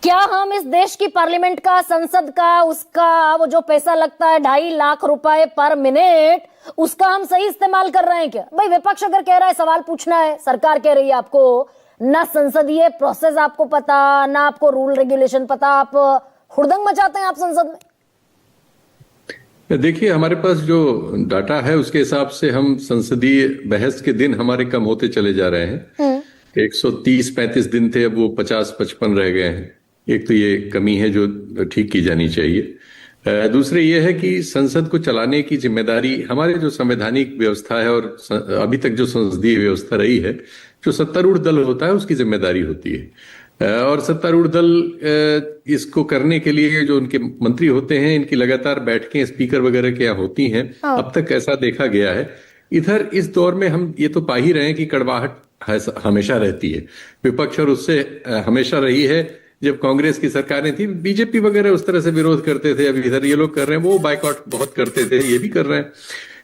क्या हम इस देश की पार्लियामेंट का, संसद का, उसका वो जो पैसा लगता है 2.5 लाख रुपए पर मिनट, उसका हम सही इस्तेमाल कर रहे हैं क्या? भाई विपक्ष अगर कह रहा है सवाल पूछना है, सरकार कह रही है आपको ना संसदीय प्रोसेस आपको पता, ना आपको रूल रेगुलेशन पता, आप हुड़दंग मचाते हैं आप संसद में। देखिए, हमारे पास जो डाटा है उसके हिसाब से हम संसदीय बहस के दिन हमारे कम होते चले जा रहे हैं। 130-35 दिन थे, अब वो 50-55 रह गए हैं। एक तो ये कमी है जो ठीक की जानी चाहिए। दूसरे ये है कि संसद को चलाने की जिम्मेदारी हमारे जो संवैधानिक व्यवस्था है और अभी तक जो संसदीय व्यवस्था रही है, जो सत्तारूढ़ दल होता है उसकी जिम्मेदारी होती है। और सत्तारूढ़ दल इसको करने के लिए जो उनके मंत्री होते हैं, इनकी लगातार बैठकें स्पीकर वगैरह के यहाँ होती हैं। अब तक ऐसा देखा गया है। इधर इस दौर में हम ये तो पा ही रहे हैं कि कड़वाहट हमेशा रहती है विपक्ष, और उससे हमेशा रही है। जब कांग्रेस की सरकारें थी, बीजेपी वगैरह उस तरह से विरोध करते थे। अभी इधर ये लोग कर रहे हैं, वो बाइकआउट बहुत करते थे, ये भी कर रहे हैं।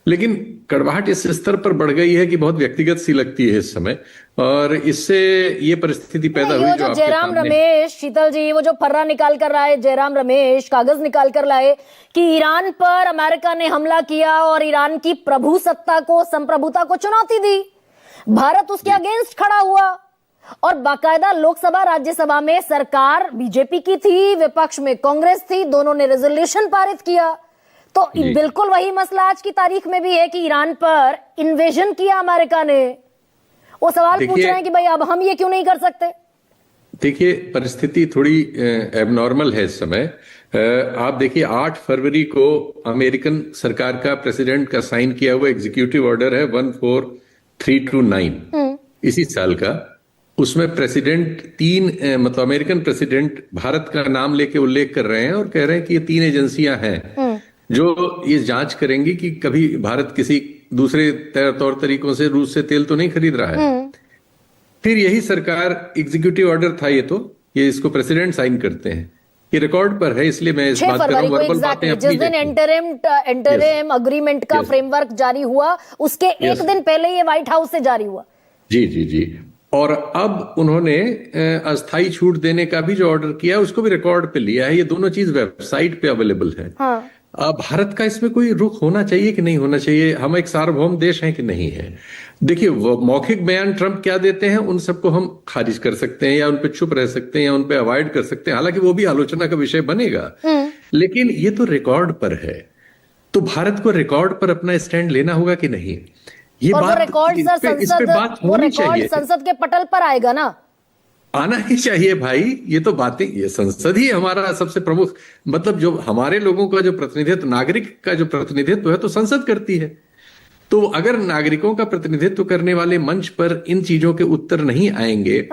लेकिन कड़वाहट इस स्तर पर बढ़ गई है कि बहुत व्यक्तिगत सी लगती है इस समय, और इससे ये परिस्थिति पैदा हुई जो जयराम रमेश, शीतल जी, वो जो फर्रा निकाल कर रहा है जयराम रमेश, कागज निकाल कर लाए कि ईरान पर अमेरिका ने हमला किया और ईरान की प्रभुसत्ता को, संप्रभुता को चुनौती दी। भारत उसके अगेंस्ट खड़ा हुआ और बाकायदा लोकसभा राज्यसभा में सरकार बीजेपी की थी, विपक्ष में कांग्रेस थी, दोनों ने रेजोल्यूशन पारित किया। तो बिल्कुल वही मसला आज की तारीख में भी है कि ईरान पर इन्वेजन किया अमेरिका ने। वो सवाल पूछ रहे हैं कि भाई अब हम ये क्यों नहीं कर सकते। देखिए, परिस्थिति थोड़ी एबनॉर्मल है इस समय। आप देखिए, 8 फरवरी को अमेरिकन सरकार का प्रेसिडेंट का साइन किया हुआ एग्जीक्यूटिव ऑर्डर है 14329 इसी साल का। उसमें प्रेसिडेंट मतलब अमेरिकन प्रेसिडेंट भारत का नाम लेके उल्लेख कर रहे हैं और कह रहे हैं कि ये 3 एजेंसियां हैं जो ये जांच करेंगी कि कभी भारत किसी दूसरे तौर तरीकों से रूस से तेल तो नहीं खरीद रहा है। फिर यही सरकार, एग्जीक्यूटिव ऑर्डर था ये, तो ये इसको प्रेसिडेंट साइन करते हैं, ये रिकॉर्ड पर है, इसलिए मैं इस बात कर रहा हूं। वर्बल बातें अपनी, जिस दिन इंटरिम अग्रीमेंट का फ्रेमवर्क जारी हुआ, उसके एक दिन पहले ये व्हाइट हाउस से जारी हुआ। जी जी जी। और अब उन्होंने अस्थायी छूट देने का भी जो ऑर्डर किया उसको भी रिकॉर्ड पे लिया है। ये दोनों चीज वेबसाइट पे अवेलेबल है। हाँ। भारत का इसमें कोई रुख होना चाहिए कि नहीं होना चाहिए? हम एक सार्वभौम देश हैं कि नहीं है? देखिए, वो मौखिक बयान ट्रंप क्या देते हैं उन सबको हम खारिज कर सकते हैं, या उन पे चुप रह सकते हैं, या उन पे अवॉइड कर सकते हैं, हालांकि वो भी आलोचना का विषय बनेगा। लेकिन ये तो रिकॉर्ड पर है, तो भारत को रिकॉर्ड पर अपना स्टैंड लेना होगा कि नहीं? ये और बात, वो रिकॉर्ड संसद के पटल पर आएगा ना, आना ही चाहिए भाई। ये तो बातें, ये संसद ही हमारा सबसे प्रमुख, मतलब जो हमारे लोगों का जो प्रतिनिधित्व, नागरिक का जो प्रतिनिधित्व है, तो संसद करती है। तो अगर नागरिकों का प्रतिनिधित्व करने वाले मंच पर इन चीजों के उत्तर नहीं आएंगे,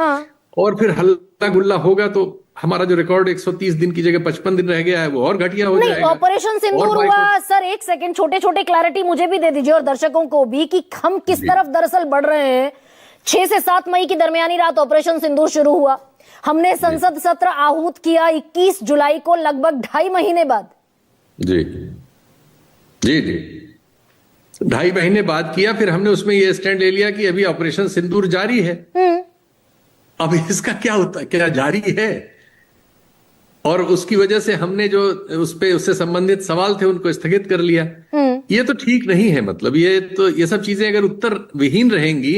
और फिर हल्ला गुल्ला होगा, तो हमारा जो रिकॉर्ड 130 दिन की जगह 55 दिन रह गया है, वो और घटिया हो जाएगा। ऑपरेशन सिंदूर हुआ। सर एक सेकंड, छोटे छोटे क्लैरिटी मुझे भी दे दीजिए और दर्शकों को भी, कि हम किस तरफ दरअसल बढ़ रहे हैं। 6 से 7 मई की दरमियानी रात ऑपरेशन सिंदूर शुरू हुआ। हमने संसद सत्र आहूत किया 21 जुलाई को, लगभग 2.5 महीने बाद। जी जी जी, 2.5 महीने बाद किया। फिर हमने उसमें ये स्टैंड ले लिया कि अभी ऑपरेशन सिंदूर जारी है। अब इसका क्या होता है, क्या जारी है? और उसकी वजह से हमने जो उससे संबंधित सवाल थे उनको स्थगित कर लिया। ये तो ठीक नहीं है। मतलब ये सब चीजें अगर उत्तर विहीन रहेंगी,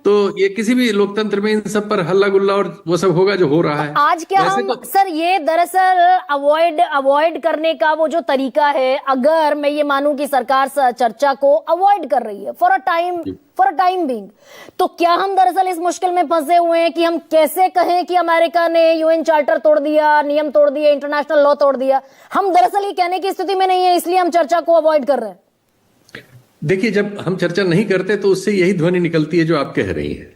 तो ये किसी भी लोकतंत्र में इन सब पर हल्ला गुल्ला और वो सब होगा जो हो रहा है। आज क्या हम तो... सर ये दरअसल अवॉइड करने का वो जो तरीका है, अगर मैं ये मानूं कि सरकार चर्चा को अवॉइड कर रही है फॉर अ टाइम बीइंग, तो क्या हम दरअसल इस मुश्किल में फंसे हुए हैं कि हम कैसे कहें कि अमेरिका ने यूएन चार्टर तोड़ दिया, नियम तोड़ दिए, इंटरनेशनल लॉ तोड़ दिया? हम दरअसल ये कहने की स्थिति में नहीं है, इसलिए हम चर्चा को अवॉइड कर रहे हैं। देखिए, जब हम चर्चा नहीं करते तो उससे यही ध्वनि निकलती है जो आप कह रही हैं।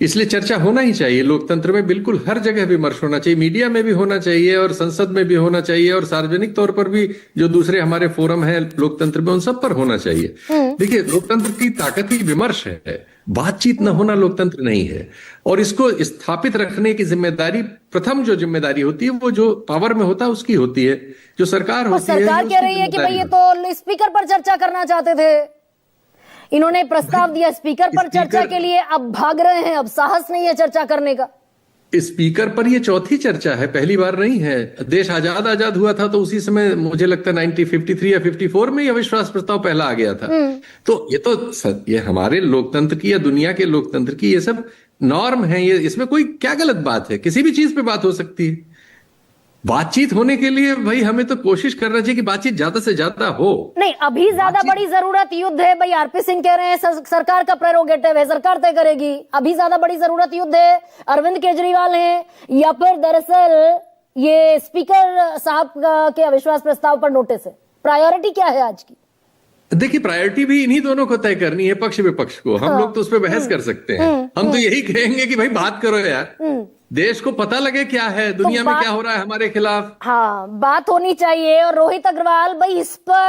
इसलिए चर्चा होना ही चाहिए लोकतंत्र में, बिल्कुल हर जगह विमर्श होना चाहिए, मीडिया में भी होना चाहिए और संसद में भी होना चाहिए, और सार्वजनिक तौर पर भी जो दूसरे हमारे फोरम है लोकतंत्र में, उन सब पर होना चाहिए। देखिए, लोकतंत्र की ताकत ही विमर्श है, बातचीत न होना लोकतंत्र नहीं है। और इसको स्थापित रखने की जिम्मेदारी, प्रथम जो जिम्मेदारी होती है वो जो पावर में होता है उसकी होती है, जो सरकार होती है। सरकार कह रही है कि भाई ये तो स्पीकर पर चर्चा करना चाहते थे, इन्होंने प्रस्ताव दिया स्पीकर पर चर्चा के लिए, अब भाग रहे हैं, अब साहस नहीं है चर्चा करने का। स्पीकर पर ये चौथी चर्चा है, पहली बार नहीं है। देश आजाद हुआ था तो उसी समय मुझे लगता है 1953 या 54 में यह अविश्वास प्रस्ताव पहला आ गया था। तो ये हमारे लोकतंत्र की या दुनिया के लोकतंत्र की ये सब नॉर्म है। ये इसमें कोई क्या गलत बात है? किसी भी चीज पे बात हो सकती है। बातचीत होने के लिए भाई हमें तो कोशिश करना चाहिए कि बातचीत ज्यादा से ज्यादा हो। नहीं, अभी ज्यादा बड़ी जरूरत युद्ध है भाई। आरपी सिंह कह रहे हैं सरकार का प्रेरोगेटिव है, सरकार तय करेगी। अभी ज्यादा बड़ी जरूरत युद्ध है, अरविंद केजरीवाल हैं, या फिर दरअसल ये स्पीकर साहब के अविश्वास प्रस्ताव पर नोटिस है? प्रायोरिटी क्या है आज की? देखिए, प्रायोरिटी भी इन्हीं दोनों को तय करनी है, पक्ष विपक्ष को। हम लोग तो उस पर बहस कर सकते हैं। हम तो यही कहेंगे कि भाई बात करो यार, देश को पता लगे क्या है, दुनिया में क्या हो रहा है हमारे खिलाफ। हाँ, बात होनी चाहिए। और रोहित अग्रवाल भाई, इस पर